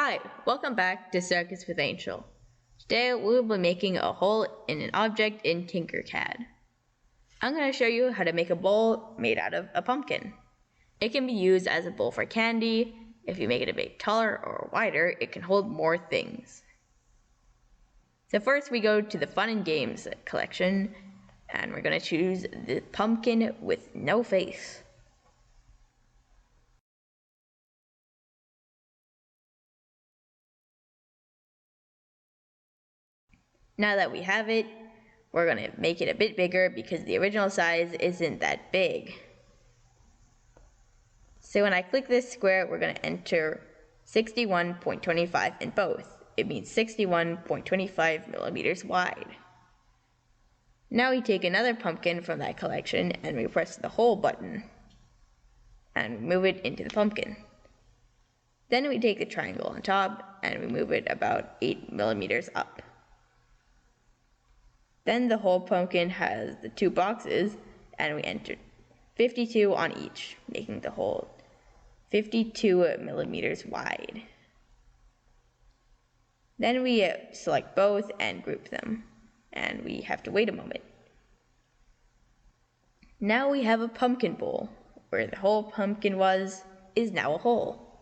Hi, welcome back to Circus with Angel. Today we will be making a hole in an object in Tinkercad. I'm going to show you how to make a bowl made out of a pumpkin. It can be used as a bowl for candy. If you make it a bit taller or wider, it can hold more things. So first we go to the Fun and Games collection, and we're going to choose the pumpkin with no face. Now that we have it, we're going to make it a bit bigger because the original size isn't that big. So when I click this square, we're going to enter 61.25 in both. It means 61.25 millimeters wide. Now we take another pumpkin from that collection and we press the hole button and move it into the pumpkin. Then we take the triangle on top and we move it about 8 millimeters up. Then the whole pumpkin has the two boxes, and we enter 52 on each, making the hole 52 millimeters wide. Then we select both and group them, and we have to wait a moment. Now we have a pumpkin bowl. Where the whole pumpkin was is now a hole.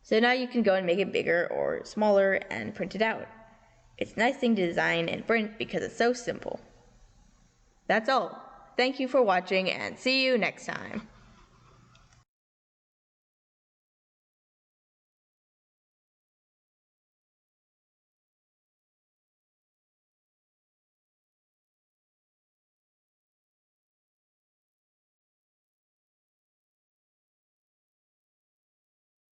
So now you can go and make it bigger or smaller and print it out. It's a nice thing to design and print because it's so simple. That's all. Thank you for watching and see you next time.